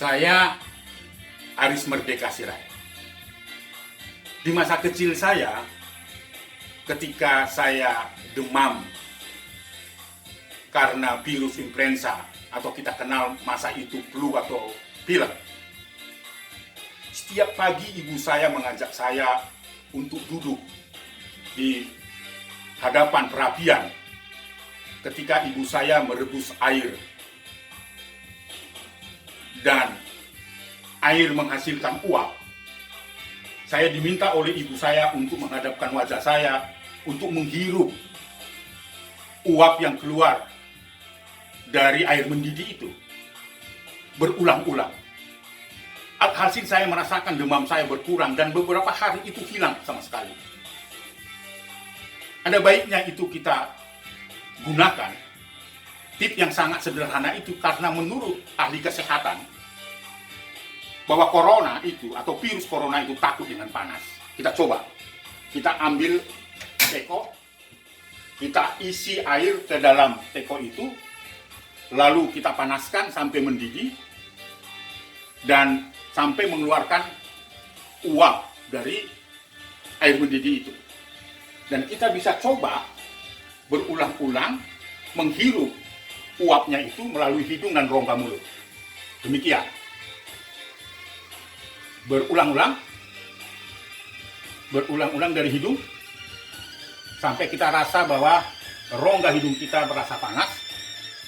Saya Aris Merdeka Sirait. Di masa kecil saya, ketika saya demam karena virus influenza atau kita kenal masa itu flu atau pilek, setiap pagi ibu saya mengajak saya untuk duduk di hadapan perapian ketika ibu saya merebus air dan air menghasilkan uap. Saya diminta oleh ibu saya untuk menghadapkan wajah saya untuk menghirup uap yang keluar dari air mendidih itu berulang-ulang. Alhasil saya merasakan demam saya berkurang dan beberapa hari itu hilang sama sekali. Ada baiknya itu kita gunakan tip yang sangat sederhana itu, karena menurut ahli kesehatan bahwa corona itu atau virus corona itu takut dengan panas. Kita coba, kita ambil teko, kita isi air ke dalam teko itu, lalu kita panaskan sampai mendidih dan sampai mengeluarkan uap dari air mendidih itu. Dan kita bisa coba berulang-ulang menghirup uapnya itu melalui hidung dan rongga mulut. Demikian. Berulang-ulang dari hidung sampai kita rasa bahwa rongga hidung kita merasa panas,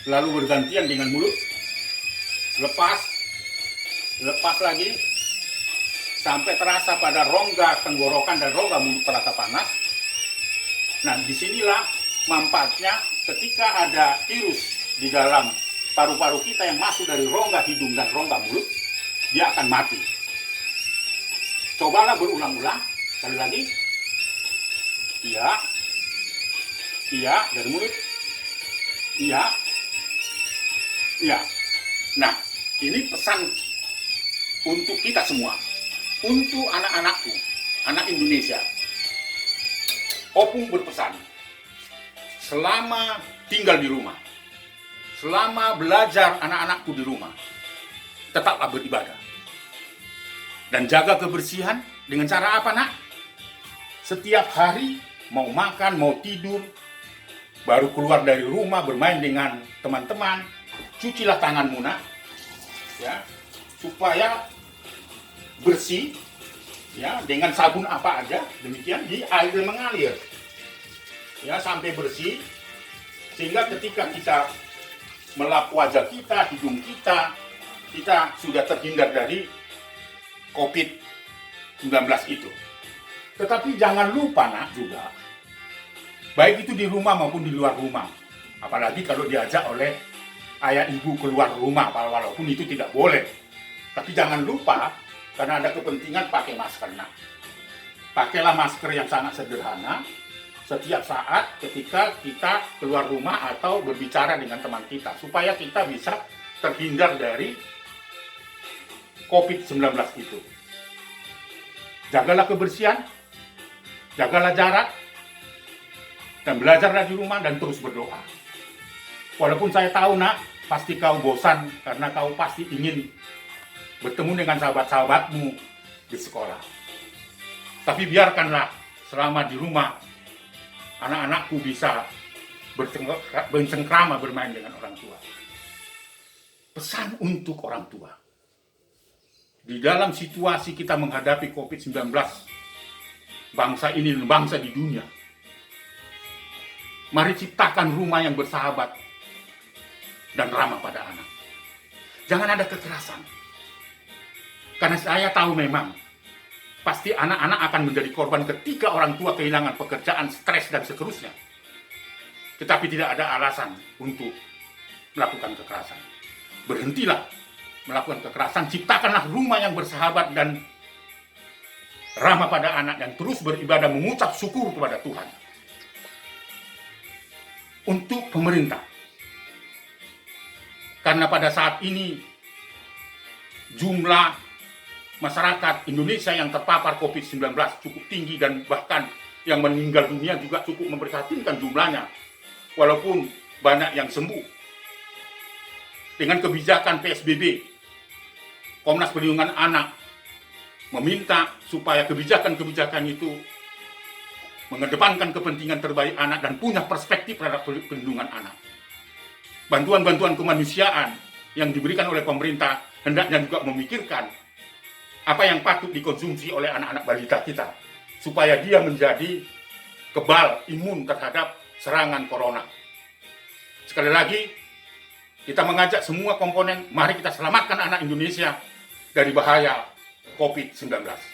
lalu bergantian dengan mulut, lepas lagi sampai terasa pada rongga tenggorokan dan rongga mulut terasa panas. Nah, disinilah manfaatnya ketika ada virus di dalam paru-paru kita yang masuk dari rongga hidung dan rongga mulut, dia akan mati. Cobalah berulang-ulang, sekali lagi. Iya, dari mulut. Iya. Nah, ini pesan untuk kita semua, untuk anak-anakku, anak Indonesia. Opung berpesan, selama tinggal di rumah, selama belajar anak-anakku di rumah, tetaplah beribadah. Dan jaga kebersihan dengan cara apa, nak? Setiap hari, mau makan, mau tidur, baru keluar dari rumah bermain dengan teman-teman, cucilah tanganmu, nak, ya, supaya bersih, ya, dengan sabun apa aja, demikian di air mengalir, ya, sampai bersih, sehingga ketika kita melap wajah kita, hidung kita sudah terhindar dari COVID-19 itu. Tetapi jangan lupa, nak, juga, baik itu di rumah maupun di luar rumah, apalagi kalau diajak oleh ayah ibu keluar rumah, walaupun itu tidak boleh. Tapi jangan lupa, karena ada kepentingan, pakai masker, nak. Pakailah masker yang sangat sederhana setiap saat ketika kita keluar rumah atau berbicara dengan teman kita, supaya kita bisa terhindar dari COVID-19 itu. Jagalah kebersihan, jagalah jarak, dan belajarlah di rumah dan terus berdoa. Walaupun saya tahu, nak, pasti kau bosan karena kau pasti ingin bertemu dengan sahabat-sahabatmu di sekolah. Tapi biarkanlah selama di rumah anak-anakku bisa bercengkrama bermain dengan orang tua. Pesan untuk orang tua. Di dalam situasi kita menghadapi COVID-19, bangsa ini dan bangsa di dunia, mari ciptakan rumah yang bersahabat dan ramah pada anak. Jangan ada kekerasan. Karena saya tahu memang pasti anak-anak akan menjadi korban ketika orang tua kehilangan pekerjaan, stres, dan seterusnya. Tetapi tidak ada alasan untuk melakukan kekerasan. Berhentilah melakukan kekerasan, ciptakanlah rumah yang bersahabat dan ramah pada anak, dan terus beribadah mengucap syukur kepada Tuhan. Untuk pemerintah, karena pada saat ini jumlah masyarakat Indonesia yang terpapar COVID-19 cukup tinggi, dan bahkan yang meninggal dunia juga cukup memprihatinkan jumlahnya, walaupun banyak yang sembuh. Dengan kebijakan PSBB Komnas Perlindungan Anak meminta supaya kebijakan-kebijakan itu mengedepankan kepentingan terbaik anak dan punya perspektif terhadap perlindungan anak. Bantuan-bantuan kemanusiaan yang diberikan oleh pemerintah hendaknya juga memikirkan apa yang patut dikonsumsi oleh anak-anak balita kita supaya dia menjadi kebal, imun terhadap serangan corona. Sekali lagi, kita mengajak semua komponen, mari kita selamatkan anak Indonesia dari bahaya COVID-19.